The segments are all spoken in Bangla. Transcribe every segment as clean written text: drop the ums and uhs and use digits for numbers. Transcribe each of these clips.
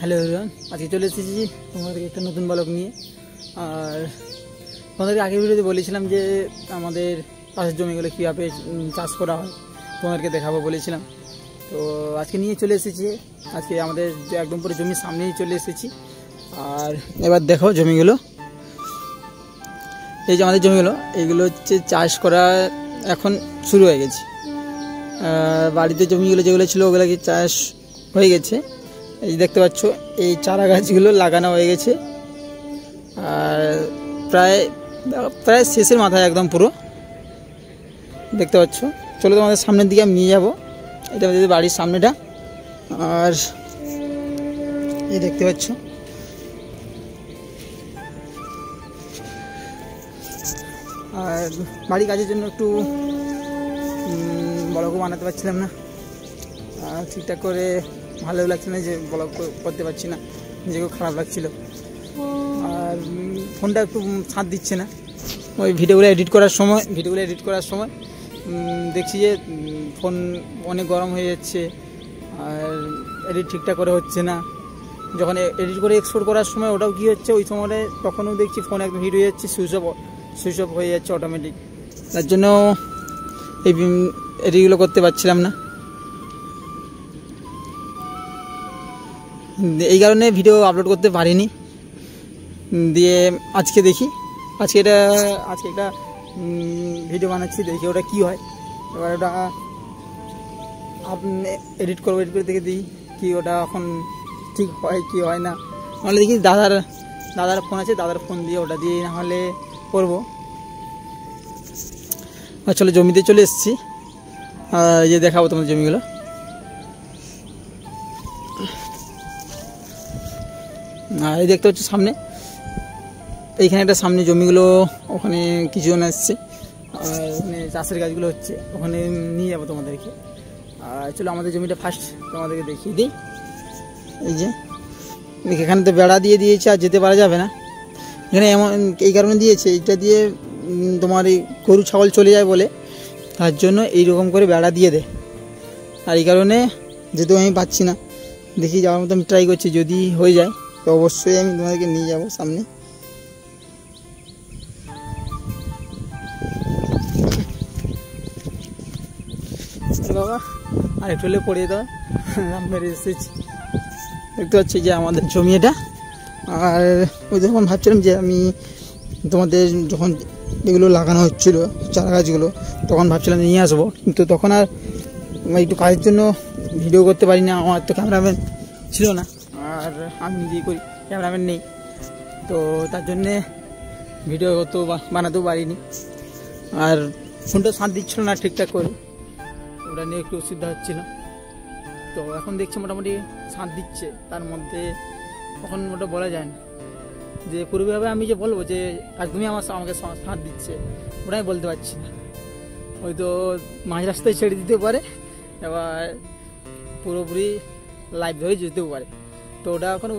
হ্যালো এভরিওয়ান, আজকে চলে এসেছি তোমাদেরকে একটা নতুন ব্লগ নিয়ে। আর তোমাদেরকে আগের ভিডিওতে বলেছিলাম যে আমাদের পাশের জমিগুলো কীভাবে চাষ করা হয় তোমাদেরকে দেখাবো বলেছিলাম। তো আজকে নিয়ে চলে এসেছি, আজকে আমাদের যে একদম পুরো জমির সামনেই চলে এসেছি। আর এবার দেখো জমিগুলো, এই যে আমাদের জমিগুলো, এইগুলো হচ্ছে চাষ করা এখন শুরু হয়ে গেছে। বাড়িতে জমিগুলো যেগুলো ছিল ওগুলো কি চাষ হয়ে গেছে। এই দেখতে পাচ্ছ এই চারা গাছগুলো লাগানো হয়ে গেছে, আর প্রায় প্রায় শেষের মাথায় একদম পুরো দেখতে পাচ্ছ। চলো তোমাদের সামনের দিকে আমি নিয়ে যাবো, এটা আমাদের বাড়ির সামনেটা। আর এই দেখতে পাচ্ছ আর বাড়ির কাজের জন্য একটু ব্লগও বানাতে পারছিলাম না, আর ঠিকঠাক করে ভালো লাগছে না যে ব্লগ করতে পারছি না, নিজেকেও খারাপ লাগছিল। আর ফোনটা একটু সাথ দিচ্ছে না, ওই ভিডিওগুলো এডিট করার সময় দেখছি যে ফোন অনেক গরম হয়ে যাচ্ছে, আর এডিট ঠিকঠাক করে হচ্ছে না। যখন এডিট করে এক্সপোর্ট করার সময় ওটাও কী হচ্ছে, ওই সময়টা তখনও দেখছি ফোন একদম হিট হয়ে যাচ্ছে, সুইচ অফ হয়ে যাচ্ছে অটোমেটিক। তার জন্য এই এডিটগুলো করতে পারছিলাম না, এই কারণে ভিডিও আপলোড করতে পারিনি। দিয়ে আজকে দেখি, আজকে একটা ভিডিও বানাচ্ছি, দেখি ওটা কী হয়। এবার ওটা এডিট করে দেখে দিই কি ওটা এখন ঠিক হয় কি হয় না। নাহলে দেখি দাদার ফোন আছে, দাদার ফোন দিয়ে ওটা দিয়ে নাহলে করবো। চলো জমিতে চলে এসেছি, যে দেখাবো তোমার জমিগুলো। আর এই দেখতে হচ্ছে সামনে, এইখানে একটা সামনে জমিগুলো, ওখানে কিছুজন আসছে, আর ওখানে চাষের গাছগুলো হচ্ছে, ওখানে নিয়ে যাবো তোমাদেরকে। আর চলো আমাদের জমিটা ফার্স্ট তোমাদেরকে দেখিয়ে দিই। এই যে এখানে তো বেড়া দিয়ে দিয়েছে, আর যেতে পারা যাবে না এখানে, এমন এই কারণে দিয়েছে, এইটা দিয়ে তোমার এই গরু ছাগল চলে যায় বলে, তার জন্য এইরকম করে বেড়া দিয়ে দেয়। আর এই কারণে যেহেতু আমি পাচ্ছি না, দেখি যাওয়ার মতো আমি ট্রাই করছি, যদি হয়ে যায় তো অবশ্যই আমি তোমাদেরকে নিয়ে যাব সামনে। বাবা আর একটু হলে পড়িয়ে দেওয়া মেরে এসেছি, দেখতে পাচ্ছি যে আমাদের জমি এটা। আর ওই যখন ভাবছিলাম যে আমি তোমাদের যখন এগুলো লাগানো হচ্ছিল চারা গাছগুলো, তখন ভাবছিলাম নিয়ে আসবো, কিন্তু তখন আর একটু কাজের জন্য ভিডিও করতে পারি না, আমার তো ক্যামেরাম্যান ছিল না, আর আমি নিজেই করি, ক্যামেরাম্যান নেই, তো তার জন্যে ভিডিও তো বানাতেও পারিনি। আর ফোনটা সাথ দিচ্ছিল না ঠিকঠাক করে, ওটা নিয়ে একটু অসুবিধা হচ্ছিল। তো এখন দেখছি মোটামুটি সাথ দিচ্ছে, তার মধ্যে তখন ওটা বলা যায় না যে পুরোপুরিভাবে আমি যে বলবো যে একদমই আমাকে সাথ দিচ্ছে, ওটা আমি বলতে পারছি না। হয়তো মাঝ রাস্তায় ছেড়ে দিতে পারে, এবার পুরোপুরি লাইভ ধরে যেতেও পারে, তো ওটা এখন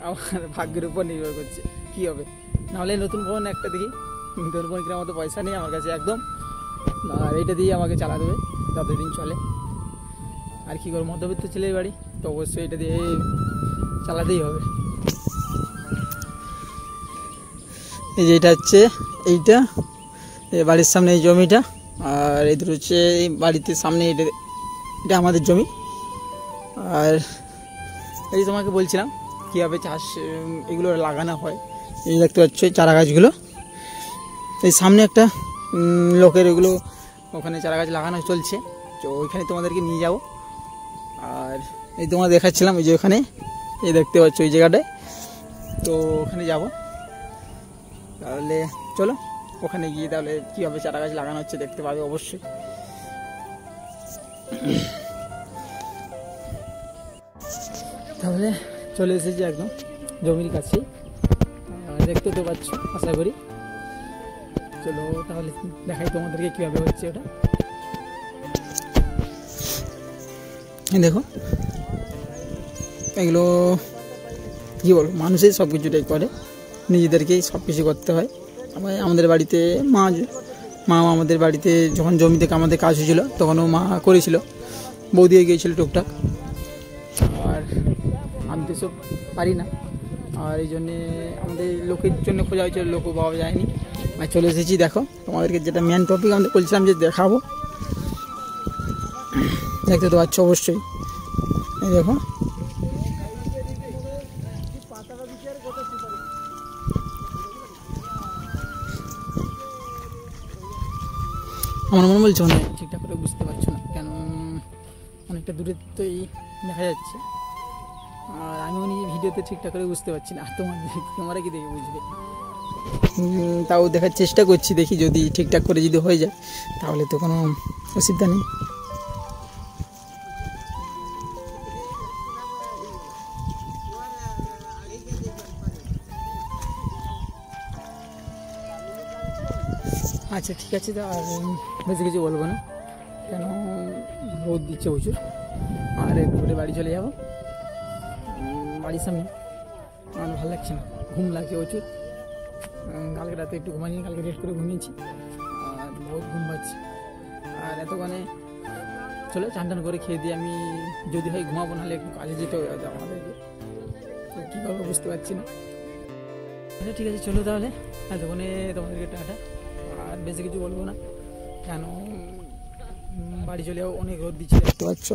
আমার ভাগ্যের উপর নির্ভর করছে কী হবে। নাহলে নতুন ফোন একটা দেখি, নতুন ফোন কেনার মতো পয়সা নেই আমার কাছে একদম, আর এইটা দিয়ে আমাকে চালা দেবে যতদিন চলে। আর কী করে, মধ্যবিত্ত ছেলের বাড়ি, তো অবশ্যই এটা দিয়ে চালাতেই হবে। এই যে এটা হচ্ছে এইটা বাড়ির সামনে এই জমিটা, আর এদের হচ্ছে এই বাড়িতে সামনে এটা আমাদের জমি। আর এই তোমাকে বলছিলাম কীভাবে চাষ এগুলো লাগানো হয়, এই দেখতে পাচ্ছ চারা গাছগুলো, এই সামনে একটা লোকের এগুলো ওখানে চারা গাছ লাগানো চলছে, তো ওইখানে তোমাদেরকে নিয়ে যাব। আর এই তোমার দেখাচ্ছিলাম এই যে ওখানে, এই দেখতে পাচ্ছ ওই জায়গাটায়, তো ওখানে যাব। তাহলে চলো ওখানে গিয়ে তাহলে কীভাবে চারা গাছ লাগানো হচ্ছে দেখতে পাবে অবশ্যই। তাহলে চলে এসেছি একদম জমির কাছে, দেখতে তো পাচ্ছ আশা করি। চলো তাহলে দেখাই তোমাদেরকে কীভাবে হচ্ছে ওটা। দেখো এগুলো কী বলবো, মানুষের সব কিছুটাই করে, নিজেদেরকেই সব কিছু করতে হয়। আমাদের বাড়িতে মা আমাদের বাড়িতে যখন জমিতে আমাদের কাজ হয়েছিল তখনও মা করেছিল, বৌদি গিয়েছিল টুকটাক। আর আমি তো সব পারি না, আর এই জন্যে আমাদের লোকের জন্য খোঁজা হয়েছে, লোকও পাওয়া যায়নি। আমি চলে এসেছি, দেখো তোমাদেরকে যেটা মেন টপিক আমাদের বলছিলাম যে দেখাবো, দেখতে তো পাচ্ছ অবশ্যই। এই দেখো আমার মনে বলছে না ঠিকঠাক করে বুঝতে পারছো না কেন, অনেকটা দূরে তোই দেখা যাচ্ছে, আর আমিও নিজে ভিডিওতে ঠিকঠাক করে বুঝতে পারছি না, আর তোমরা কি দেখে বুঝবে। তাও দেখার চেষ্টা করছি, দেখি যদি ঠিকঠাক করে যদি হয়ে যায় তাহলে তো কোনো অসুবিধা নেই। আচ্ছা ঠিক আছে, তো আর বেশি কিছু বলবো না, কেন রোদ দিচ্ছে প্রচুর, আর একটু করে বাড়ি চলে যাবো। বাড়ির সামনে আমার ভালো লাগছে না, ঘুম লাগছে প্রচুর। কালকে রাতে একটু ঘুমাইনি, কালকে রেস্ট করে ঘুমিয়েছি, আর বহুত ঘুম পাচ্ছে। আর এতক্ষণে চলো চান টান করে খেয়ে দিয়ে আমি যদি হয় ঘুমাবো, নাহলে একটু কাজে যেতে হবে আমাদেরকে, তো কী করবো বুঝতে পারছি না। আচ্ছা ঠিক আছে, চলো তাহলে এতক্ষণে তোমাদেরকে টাটা, আর বেশি কিছু বলবো না, কেন বাড়ি চলেও অনেক রোদ দিচ্ছে দেখতে পাচ্ছ।